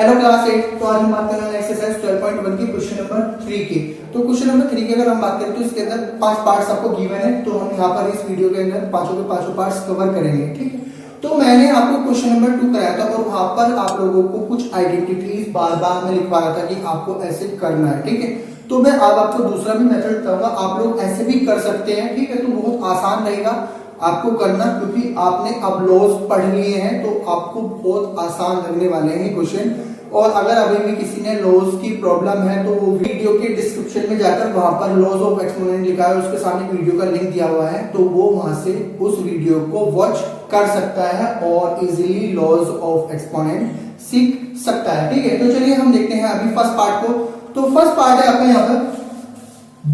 Hello class 8। तो आज हम बात कर रहे हैं एक्सरसाइज 12.1 की क्वेश्चन नंबर 3 की। तो क्वेश्चन नंबर 3 की अगर हम बात करें तो इसके अंदर 5 पार्ट्स आपको गिवन है। तो हम यहाँ पर इस वीडियो के अंदर पांचों के पांचों पार्ट्स कवर करेंगे, ठीक है। तो मैंने आपको क्वेश्चन नंबर 2 कराया था और वहां पर आप लोगों को कुछ आइडेंटिटीज बार बार मैं लिखवा रहा था कि आपको ऐसे करना है, ठीक है। तो मैं अब आपको दूसरा भी मेथड बताऊंगा, आप लोग ऐसे भी कर सकते हैं, ठीक है। तो बहुत आसान रहेगा आपको करना, क्योंकि आपने अब लॉज पढ़ लिए हैं तो आपको बहुत आसान लगने वाले हैं क्वेश्चन। और अगर अभी भी किसी ने लॉज की प्रॉब्लम है तो वो वीडियो के डिस्क्रिप्शन में जाकर वहां पर लॉज ऑफ एक्सपोनेंट लिखा है, उसके सामने वीडियो का लिंक दिया हुआ है, तो वो वहां से उस वीडियो को वॉच कर सकता है और इजीली लॉज ऑफ एक्सपोनेंट सीख सकता है, ठीक है। तो चलिए हम देखते हैं अभी फर्स्ट पार्ट को। तो फर्स्ट पार्ट है आपका यहाँ पर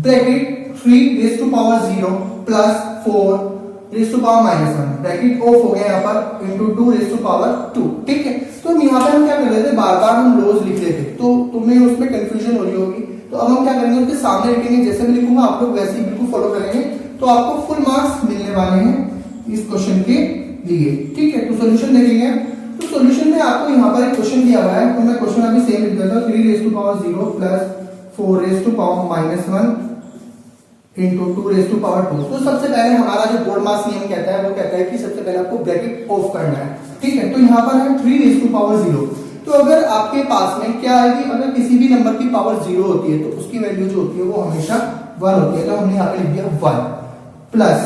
bracket 3 raise to power 0 plus 4 raise to power -1 bracket of हो गया यहाँ पर इंटू 2 रेज़ टू पावर 2, ठीक है। तो यहाँ पे हम क्या कर रहे थे, बार बार हम लॉज लिख रहे थे, तो तुम्हें उसमें कंफ्यूजन हो रही होगी। तो अब हम क्या करेंगे, उसके सामने लिखेंगे, जैसे मैं लिखूंगा आप लोग वैसे ही बिल्कुल फॉलो करेंगे, तो आपको फुल मार्क्स मिलने वाले हैं इस क्वेश्चन के लिए, ठीक है। तो सोल्यूशन देखेंगे। तो सोल्यूशन में आपको यहाँ पर एक क्वेश्चन दिया हुआ है, तो मैं क्वेश्चन अभी सेम लिख देता हूँ। 3 raise to power 0 plus 4 raise to power -1 into 2 raise to power 2। तो सबसे पहले हमारा जो बोर्ड मास नियम कहता है वो कहता है कि सबसे पहले आपको ब्रैकेट ऑफ करना है, ठीक है। तो यहाँ पर है 3 रेज़ टू पावर 0। तो अगर आपके पास में क्या है कि अगर किसी भी नंबर की पावर 0 होती है तो उसकी वैल्यू जो होती है वो हमेशा 1 होती है। तो हमने यहाँ पे लिख दिया 1 प्लस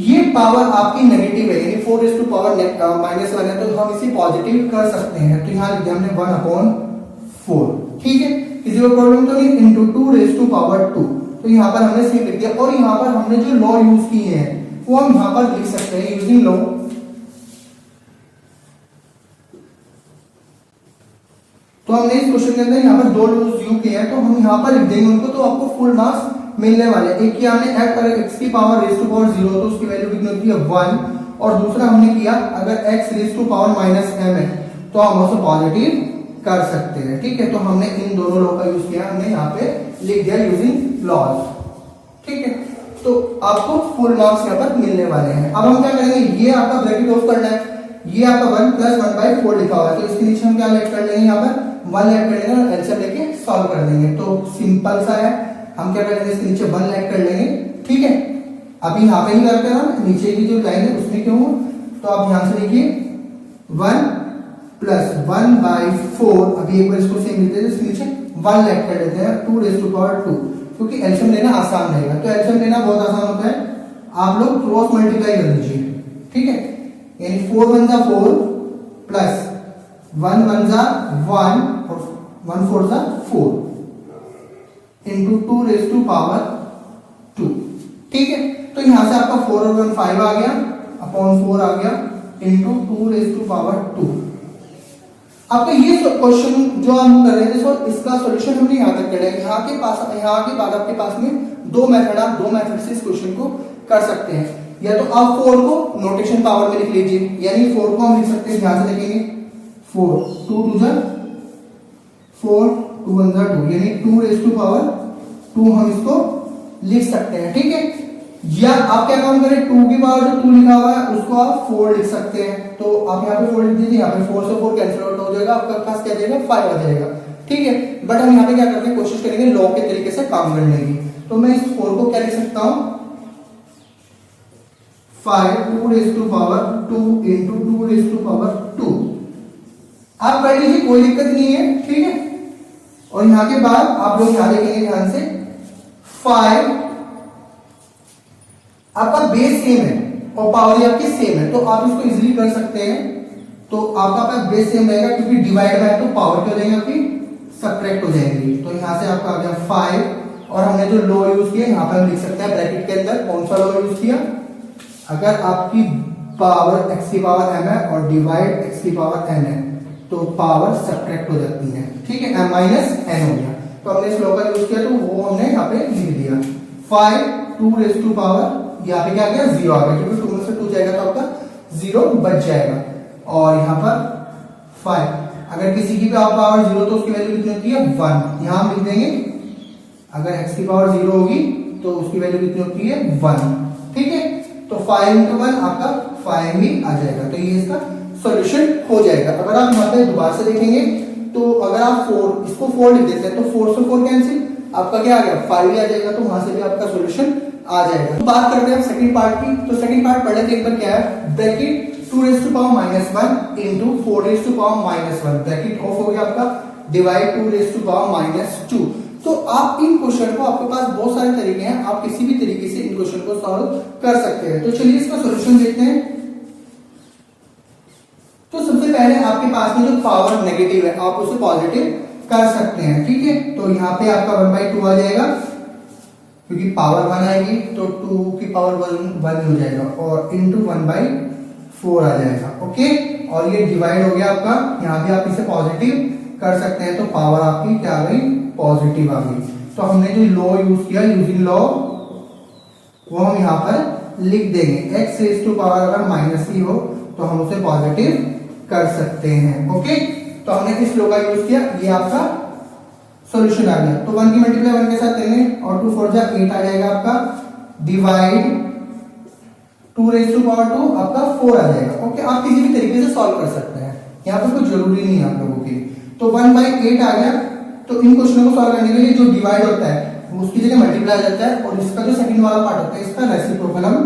ये पावर आपकी नेगेटिव है, यानी 4 रेज़ टू पावर -1 है, तो हम इसे पॉजिटिव कर सकते हैं। तो यहाँ लिख दिया हमने 1/4, ठीक है। किसी को प्रॉब्लम तो नहीं। इंटू 2 रेज़ टू पावर 2, तो यहाँ पर हमने सेम लिख दिया। और यहाँ पर हमने जो लॉ यूज किए हैं वो हम यहाँ पर लिख सकते हैं यूजिंग लॉ। तो हमने इस क्वेश्चन के अंदर यहाँ पर दो लॉज यूज किए हैं, तो हम यहाँ पर लिख देंगे उनको, तो आपको फुल मार्क्स मिलने वाले। एक किया हमने x की पावर रेज़ टू पावर 0, तो उसकी वैल्यू कितनी होती है 1। और दूसरा हमने किया अगर x raise to power -m है तो हम उसे पॉजिटिव कर सकते हैं, ठीक है। तो हमने इन दोनों लॉ का यूज किया, हमने यहाँ पे लिख दिया यूजिंग लॉज, ठीक है। तो आपको फुल मार्क्स यहाँ पर मिलने वाले हैं। अब हम क्या करेंगे, ये आपका ब्रैकेट ऑफ करना है, ये आपका 1 + 1/4 लिखा हुआ है, तो इसके नीचे हम क्या लेट कर लेंगे, यहाँ पर 1 लेट कर लेंगे और एलसीएम लेके सॉल्व कर देंगे। तो सिंपल सा है, हम क्या करेंगे, इसके नीचे 1 लेट कर लेंगे, ठीक है। अभी यहाँ पे नहीं करते हम, नीचे की जो लाइन है उसमें क्यों, तो आप ध्यान से देखिए 1 + 1/4। अभी एक बार इसको सेम लिखते हैं, इसके नीचे 1 लेट कर लेते हैं 2 रेज़ टू पावर 2, क्योंकि एलसीएम लेना आसान रहेगा। तो एलसीएम लेना बहुत आसान होता है, आप लोग क्रॉस मल्टीप्लाई कर लीजिए, ठीक है। यानी 4 × 1 = 4 प्लस 1 × 1 = 1 और 1 × 4 = 4 इंटू 2 रेज़ टू पावर 2, ठीक है। तो यहां से आपका 4 और 1 5 आ गया अपॉन 4 आ गया इंटू 2 रेज़ टू पावर 2। आपका ये क्वेश्चन जो हम कर रहे थे सो इसका सॉल्यूशन हमने यहाँ तक कर लिया। यहाँ के बाद आपके पास में दो मेथड से इस क्वेश्चन को कर सकते हैं। या तो आप 4 को नोटेशन पावर में लिख लीजिए, यानी 4 को हम लिख सकते हैं, ध्यान से देखेंगे 4 2 2 जा 4 2 1 जा 2, यानी 2 रेज़ टू पावर 2 हम इसको लिख सकते हैं, ठीक है। या आप क्या काम करें, 2 की पावर जो 2 लिखा हुआ है उसको आप 4 लिख सकते हैं। तो आप यहाँ पे 4 लिख दीजिए, यहाँ पे 4 से 4 कैंसिल आउट हो जाएगा, आपका पास क्या जाएगा 5 आ जाएगा, ठीक है। बट हम यहाँ पे क्या करते हैं, कोशिश करेंगे लॉ के तरीके से काम करने की। तो मैं इस 4 को क्या लिख सकता हूँ 5 2 raise to power 2 into 2 raise to power 2। आप कर लीजिए, कोई दिक्कत नहीं है, ठीक है। और यहाँ के बाद आप लोग यहाँ देखेंगे ध्यान से 5 आपका बेस सेम है और पावर आपकी सेम है, तो आप इसको इजीली कर सकते हैं। तो आपका पास बेस सेम रहेगा, क्योंकि डिवाइड बाय तो पावर क्या हो जाएगी आपकी सब्ट्रैक्ट हो जाएंगी। तो यहां से आपका आ गया 5 और हमने जो लॉ यूज किया यहाँ पर हम लिख सकते हैं ब्रैकेट के अंदर कौन सा लॉ यूज किया, अगर आपकी पावर x की पावर m है और डिवाइड x की पावर n है तो पावर सब्ट्रैक्ट हो जाती है, ठीक है, m - n हो गया। तो हमने इस लॉ का यूज किया, तो वो हमने यहाँ पे लिख दिया 5 2 रेज़ टू पावर, यहाँ पे क्या आ गया 0 आ गया, क्योंकि 2 में से 2 जाएगा तो आपका 0 बच जाएगा। और यहाँ पर 5, अगर किसी की पावर 0 तो उसकी वैल्यू कितनी होती है 1, यहाँ हम लिख देंगे अगर x की पावर 0 होगी तो उसकी वैल्यू कितनी होती है 1, ठीक है। तो 5 × 1 आपका 5 ही आ जाएगा, तो ये इसका सॉल्यूशन हो जाएगा। अगर आप यहाँ पे दोबारा से देखेंगे तो अगर आप 4 इसको 4 लिख देते हैं तो 4 से 4 कैंसिल, आपका क्या आ गया 5 ही आ जाएगा, तो वहां से भी आपका सॉल्यूशन आ जाएगा। तो बात करते हैं सेकंड पार्ट की। तो सेकंड पार्ट पढ़ लेते हैं एक बार, क्या है bracket 2 raised to power -1 into 4 raised to power -1 bracket of हो गया आपका, डिवाइड 2 raised to power -2। तो आप इन क्वेश्चन को, आपके पास बहुत सारे तरीके हैं, आप किसी भी तरीके से इन क्वेश्चन को सॉल्व कर सकते हैं। तो चलिए इसका सॉल्यूशन देखते हैं। तो सबसे पहले आपके पास में जो पावर नेगेटिव है आप उसे पॉजिटिव कर सकते हैं, ठीक है। तो यहाँ पे आपका 1/2 आ जाएगा, क्योंकि पावर 1 आएगी तो 2 की पावर 1 हो जाएगा, और इंटू 1/4 आ जाएगा, ओके। और ये डिवाइड हो गया आपका, यहाँ भी आप इसे पॉजिटिव कर सकते हैं, तो पावर आपकी क्या आ गई पॉजिटिव आ गई। तो हमने जो लॉ यूज किया, यूजिंग लॉ, वो हम यहाँ पर लिख देंगे। x रेज़ टू पावर अगर -3 हो तो हम उसे पॉजिटिव कर सकते हैं, ओके। तो हमने इस लॉ का यूज किया, ये आपका सॉल्यूशन आ गया। तो 1 की मल्टीप्लाई 1 के साथ करेंगे और 2 4 जा 8 आ जाएगा आपका, डिवाइड 2 raised to power 2 आपका 4 आ जाएगा, ओके। आप किसी भी तरीके से सॉल्व कर सकते हैं, यहाँ पर कोई जरूरी नहीं है आप लोगों के लिए। तो 1/8 आ गया। तो इन क्वेश्चनों को सॉल्व करने के लिए जो डिवाइड होता है वो उसकी जगह मल्टीप्लाई आ जाता है, और इसका जो सेकंड वाला पार्ट होता है इसका रेसिप्रोकल हम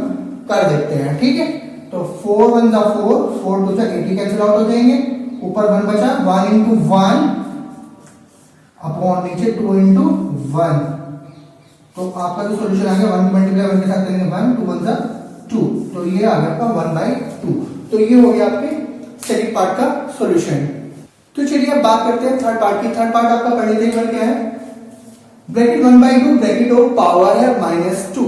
कर देते हैं, ठीक है। तो 4 1 जा 4, 4 2 जा 80 कैंसिल आउट हो जाएंगे, ऊपर 1 बचा, 1 into 1 अपॉन नीचे 2 into 1। तो आपका जो सॉल्यूशन आ गया 1 की मल्टीप्लाई 1 के साथ करेंगे 1 2 1 जा 2, तो ये आ गया आपका 1/2। तो ये हो गया आपके सेकंड पार्ट का सॉल्यूशन। तो चलिए अब बात करते हैं थर्ड पार्ट की। थर्ड पार्ट आपका पढ़ने के बाद क्या है, ब्रैकेट 1/2 ब्रैकेट ऑफ पावर है -2,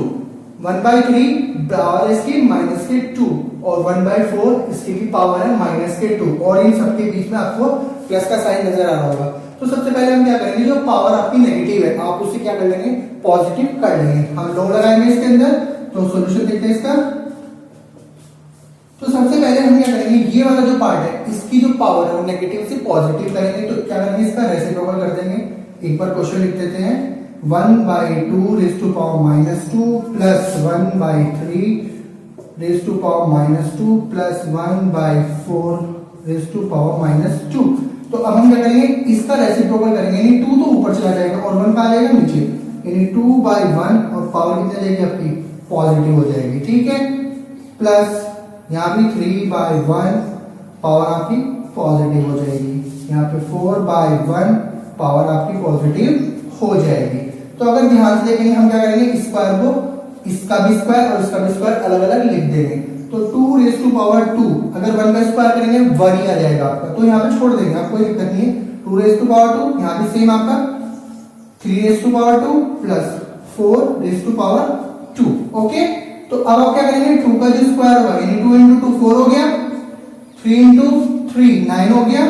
1/3 पावर है इसकी -2, और 1/4 इसकी भी पावर है -2, और इन सबके बीच में आपको प्लस का साइन नजर आ रहा होगा। तो सबसे पहले हम क्या करेंगे, जो पावर आपकी नेगेटिव है आप उसे क्या कर लेंगे पॉजिटिव कर लेंगे। हम लॉ लगाएंगे इसके अंदर, तो सॉल्यूशन देखते हैं इसका। तो सबसे पहले हम क्या करेंगे, ये वाला जो पार्ट है इसकी जो पावर है वो नेगेटिव से पॉजिटिव करेंगे, तो क्या करेंगे इसका रेसिप्रोकल कर देंगे। एक बार क्वेश्चन लिख देते हैं, 1/2 raised to power -2 plus 1/3 raised to power -2 plus 1/4 raised to power -2। तो अब हम क्या करेंगे, इसका रेसिप्रोकल करेंगे, यानी 2 तो ऊपर चला जाएगा और 1 कहाँ जाएगा नीचे, यानी 2/1, और पावर कितनी जाएगी आपकी पॉजिटिव हो जाएगी, ठीक है। प्लस यहाँ भी 3/1 पावर आपकी पॉजिटिव हो जाएगी, यहाँ पे 4/1 पावर आपकी पॉजिटिव हो जाएगी। तो अगर ध्यान से देखेंगे हम क्या करेंगे, स्क्वायर को, इसका भी स्क्वायर और इसका भी स्क्वायर अलग अलग लिख देंगे। तो 2 raised to power 2 अगर 1 का स्क्वायर करेंगे 1 ही आ जाएगा आपका, तो यहाँ पे छोड़ देंगे, आपको कोई दिक्कत नहीं है। 2 raised to power 2 यहाँ भी सेम आपका 3 raised to power 2 plus 4 raised to power 2, okay. तो अब आप क्या करेंगे, 2 का जो स्क्वायर होगा यानी 2 into 2 4 हो गया, 3 into 3 9 हो गया,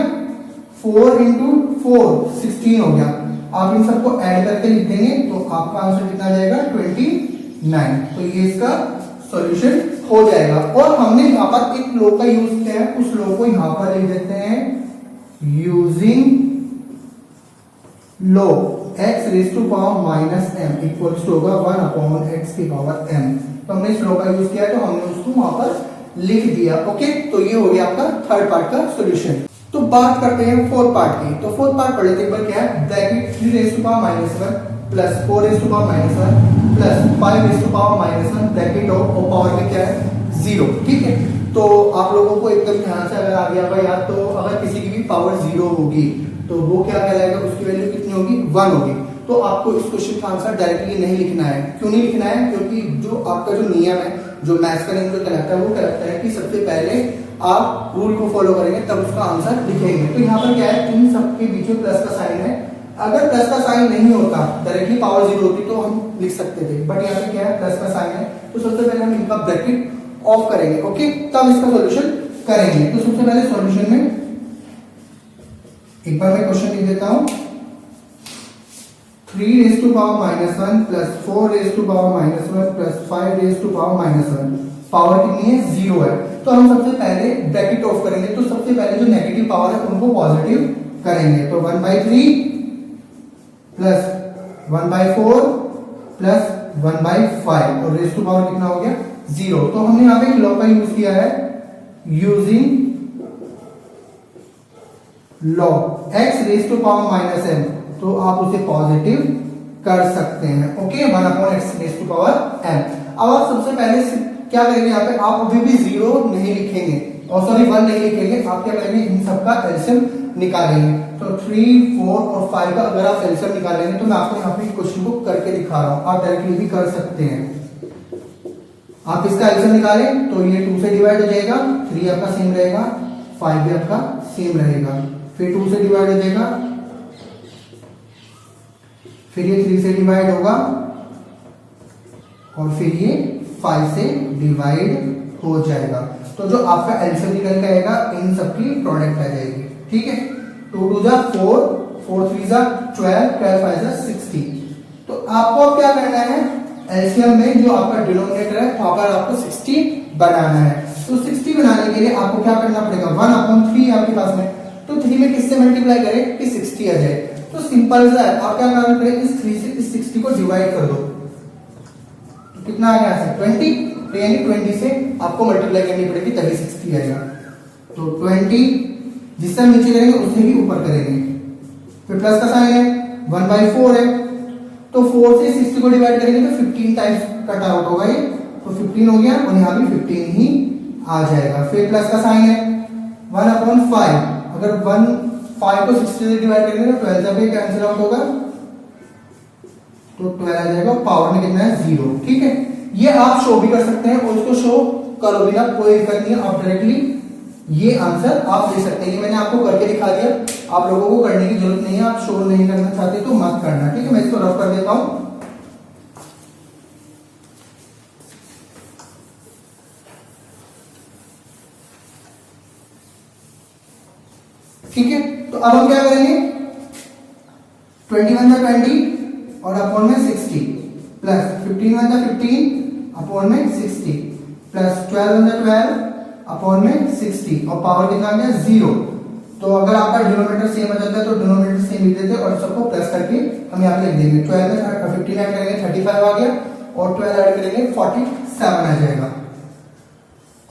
4 into 4 16 हो गया। आप इन सबको ऐड करके लिख देंगे तो आपका आंसर कितना जाएगा 29। तो ये इसका सॉल्यूशन हो जाएगा। और हमने यहाँ पर एक लॉ का यूज किया है, उस लॉ को यहाँ पर लिख देते हैं, using law x raised to power -m equals to होगा 1/x की पावर m। तो हमने इस लॉ का यूज किया है, तो हमने उसको वहां पर लिख दिया, ओके। तो ये हो गया आपका थर्ड पार्ट का सॉल्यूशन। तो बात करते हैं फोर्थ पार्ट की। तो फोर्थ पार्ट पढ़े थे एक बार, क्या है bracket 3 raised to power -1 plus 4 raised to power -1 plus 5 raised to power -1 bracket of power में क्या है 0, ठीक है। तो आप लोगों को एकदम ध्यान से अगर आ गया भाई यार, तो अगर किसी की भी पावर 0 होगी तो वो क्या कहलाएगा, उसकी वैल्यू कितनी होगी 1 होगी। तो आपको इस क्वेश्चन का आंसर डायरेक्टली नहीं लिखना है। क्यों नहीं लिखना है, क्योंकि जो आपका जो नियम है, जो मैथ्स का नियम जो कहलाता है, वो कहलाता है कि सबसे पहले आप रूल को फॉलो करेंगे तब उसका आंसर लिखेंगे। तो यहाँ पर क्या है, इन सबके बीच में प्लस का साइन है। अगर प्लस का साइन नहीं होता, डायरेक्टली पावर 0 होती तो हम लिख सकते थे, बट यहाँ पे क्या है प्लस का साइन है। तो सबसे पहले हम इनका ब्रैकेट ऑफ करेंगे, ओके, तब इसका सॉल्यूशन करेंगे। तो सबसे पहले सॉल्यूशन में एक बार मैं क्वेश्चन लिख देता हूं, 3 raised to power -1 plus 4 raised to power -1 plus 5 raised to power -1, power कितनी है 0 है। तो हम सबसे पहले ब्रैकेट ऑफ करेंगे। तो सबसे पहले जो नेगेटिव पावर है उनको पॉजिटिव करेंगे। तो 1/3 प्लस 1/4 प्लस 1/5 और रेज़ टू पावर कितना हो गया 0। तो हमने यहाँ पे लॉ का यूज किया है, using log x raise to power minus m, तो आप उसे पॉजिटिव कर सकते हैं। Okay, 1/x raise to power m। अब आप सबसे पहले क्या करेंगे, यहाँ पे आप अभी भी 0 नहीं लिखेंगे और सॉरी 1 नहीं लिखेंगे, आप क्या करेंगे, इन सबका एलसीएम निकालेंगे। तो 3, 4 और 5 का अगर आप एलसीएम निकालेंगे तो मैं आपको यहाँ पे क्वेश्चन को करके दिखा रहा हूँ, आप डायरेक्टली भी कर सकते हैं। आप इसका एलसीएम निकालें तो ये 2 से डिवाइड हो जाएगा, 3 आपका सेम रहेगा, 5 भी आपका सेम रहेगा, फिर 2 से डिवाइड हो जाएगा, फिर ये 3 से डिवाइड होगा और फिर ये 5 से डिवाइड हो जाएगा। तो जो आपका एलसीएम निकल के आएगा इन सबकी प्रोडक्ट आ जाएगी। ठीक है, 2 2 जा 4, 4 3 जा 12, 12 5 जा 60। तो आपको क्या करना है, एलसीएम में जो आपका डिनोमिनेटर है वहां पर आपको 60 बनाना है। तो 60 बनाने के लिए आपको क्या करना पड़ेगा, 1/3 आपके पास में, तो 3 में किससे मल्टीप्लाई करें कि 60 आ जाए। तो सिंपल सा है, आप क्या करना पड़ेगा, इस 3 से इस 60 को डिवाइड कर दो, तो कितना आ गया 20, तो यानी 20 से आपको मल्टीप्लाई करनी पड़ेगी तभी 60 आएगा। तो 20 जिससे नीचे करेंगे उससे ही ऊपर करेंगे, फिर प्लस का साइन है, 1/4 है, तो 4 से 60 को डिवाइड करेंगे तो 15 टाइम्स कट आउट होगा ये, तो 15 हो गया और यहाँ भी 15 ही आ जाएगा। फिर प्लस का साइन है, 1/5, अगर 5 को 60 से डिवाइड करेंगे तो 12 जब कैंसिल आउट होगा तो 12 आ जाएगा, पावर में कितना है 0। ठीक है, ये आप शो भी कर सकते हैं और उसको शो करो बिना कोई दिक्कत नहीं है, आप डायरेक्टली ये आंसर आप ले सकते हैं। ये मैंने आपको करके दिखा दिया, आप लोगों को करने की जरूरत नहीं है, आप शो नहीं करना चाहते तो मत करना। ठीक है, मैं इसको रफ कर देता हूं। ठीक है, तो अब हम क्या करेंगे, 21 जा 20 और अपॉन में 60 प्लस 15 1 जा 15 अपॉन में 60 प्लस 12 1 जा 12 अपॉन में 60 और पावर कितना आ गया 0। तो अगर आपका डिनोमिनेटर सेम आ जाता है तो डिनोमिनेटर सेम लिख देते और सबको प्लस करके हम यहाँ पे लिख देंगे। 12 में 15 ऐड करेंगे 35 आ गया और 12 ऐड करेंगे 47 आ जाएगा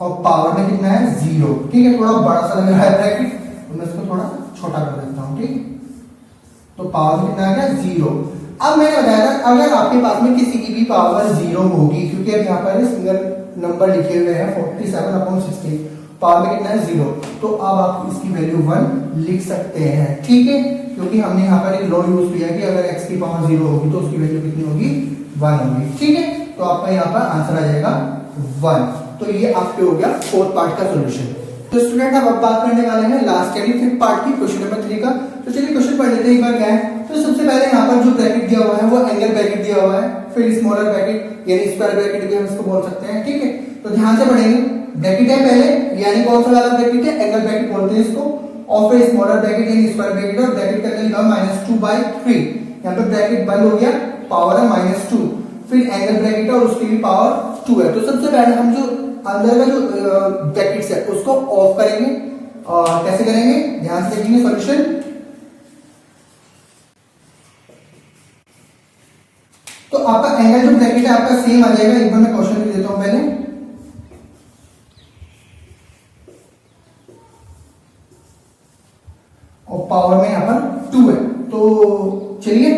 और पावर में कितना है 0। ठीक है, थोड़ा बड़ा सा लग रहा है ब्रैकेट तो मैं इसको थोड़ा छोटा कर देता हूँ। ठीक है, तो पावर कितना आ गया 0। अब मैंने बताया था अगर आपके पास में किसी की भी पावर 0 होगी, क्योंकि अब यहाँ पर सिंगल नंबर लिखे हुए हैं 47/60, पावर में कितना है 0, तो अब आप इसकी वैल्यू 1 लिख सकते हैं। ठीक है, क्योंकि हमने यहाँ पर एक लॉ यूज किया कि अगर x की पावर 0 होगी तो उसकी वैल्यू कितनी होगी 1 होगी। ठीक है, तो आपका यहाँ पर आंसर आ जाएगा 1। तो ये आपके हो गया 4th पार्ट का सोल्यूशन। तो स्टूडेंट अब बात करने वाले हैं लास्ट यानी 5th पार्ट की, क्वेश्चन नंबर 3 का। तो चलिए क्वेश्चन पढ़ लेते हैं एक बार क्या है। तो सबसे पहले यहाँ पर जो ब्रैकेट दिया हुआ है वो एंगल ब्रैकेट दिया हुआ है, फिर स्मॉलर ब्रैकेट यानी स्क्वायर ब्रैकेट भी हम इसको बोल सकते हैं। ठीक है, तो ध्यान से पढ़ेंगे, ब्रैकेट है पहले यानी कौन सा वाला ब्रैकेट है, एंगल ब्रैकेट बोलते हैं इसको, और फिर स्मॉलर ब्रैकेट यानी स्क्वायर ब्रैकेट और ब्रैकेट के अंदर लिखा -2/3, यहाँ पे ब्रैकेट बंद हो गया, पावर है -2, फिर एंगल ब्रैकेट है और उसकी भी पावर 2 है। तो सबसे पहले हम जो अंदर का जो ब्रैकेट्स है उसको ऑफ करेंगे और कैसे करेंगे ध्यान से देखेंगे सॉल्यूशन। तो आपका एंगल जो ब्रैकेट है आपका सेम आ जाएगा, एक बार मैं क्वेश्चन लिख देता हूं पहले। और पावर में यहां पर 2 है, तो चलिए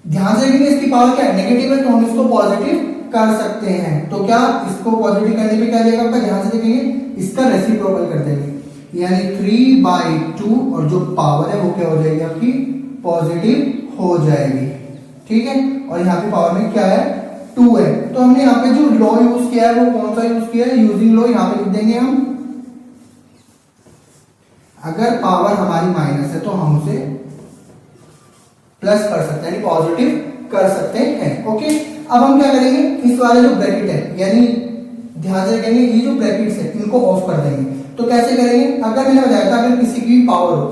ध्यान से देखेंगे इसकी पावर क्या है नेगेटिव है, तो हम इसको पॉजिटिव कर सकते हैं। तो क्या इसको पॉजिटिव करने पे क्या जाएगा आपका, ध्यान से देखेंगे इसका रेसिप्रोकल कर देंगे यानी 3/2 और जो पावर है वो क्या हो जाएगी आपकी पॉजिटिव हो जाएगी। ठीक है, और यहाँ पे पावर में क्या है 2 है। तो हमने यहाँ पे जो लॉ यूज किया है वो कौन सा यूज किया है, यूजिंग लॉ यहाँ पे लिख देंगे हम। अगर पावर हमारी माइनस है तो हम उसे प्लस कर सकते हैं यानी पॉजिटिव कर सकते हैं। ओके, अब हम क्या करेंगे, इस वाले जो ब्रैकेट है यानी ध्यान से रखेंगे ये जो ब्रैकेट्स है इनको ऑफ कर देंगे। तो कैसे करेंगे, अगर मैंने बताया था अगर किसी की भी पावर हो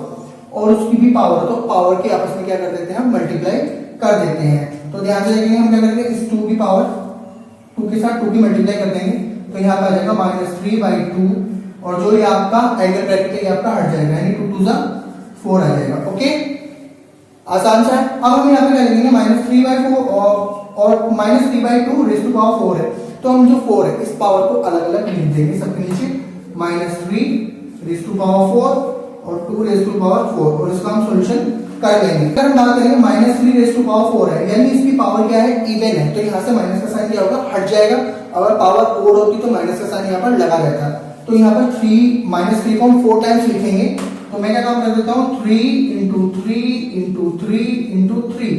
और उसकी भी पावर हो तो पावर के आपस में क्या कर देते हैं हम मल्टीप्लाई कर देते हैं। तो ध्यान से देखेंगे हम क्या करेंगे, इस 2 की पावर 2 के साथ 2 की मल्टीप्लाई कर देंगे तो यहाँ पे आ जाएगा -3/2 और जो ये आपका एंगल ब्रैकेट है ये आपका हट जाएगा यानी 2 2 4 आ जाएगा। ओके, आसान सा है। अब हम यहाँ पे क्या लिखेंगे -3/4 और -3/2 रेज़ टू पावर 4 है, तो हम जो 4 है इस पावर को अलग अलग लिख देंगे सबके नीचे, -3 रेज़ टू पावर 4 और 2 रेज टू पावर 4 और इसका हम सॉल्यूशन कर लेंगे। अगर हम बात करेंगे -3 रेज टू पावर 4 है, यानी इसकी पावर क्या है, इवन है, तो यहाँ से माइनस का साइन क्या होगा, हट जाएगा। अगर पावर ओड होती तो माइनस का साइन यहाँ पर लगा रहता। तो यहाँ पर -3 को हम 4 टाइम्स लिखेंगे। तो मैं क्या काम कर देता हूँ, 3 × 3 × 3 × 3।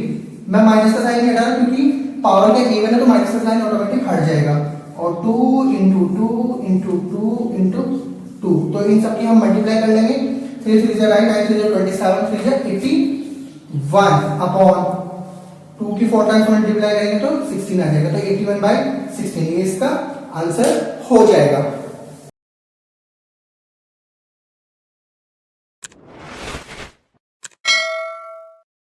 मैं माइनस का साइन हटा रहा क्योंकि पावर का इवन है तो माइनस का साइन ऑटोमेटिक हट जाएगा। और 2 × 2 × 2 × 2, तो इन सबकी हम मल्टीप्लाई कर लेंगे। 3 3 9 9 3 27 3 81 अपॉन 2 की 4 टाइम्स मल्टीप्लाई करेंगे तो 16 आ जाएगा। तो 81/16 ये इसका आंसर हो जाएगा।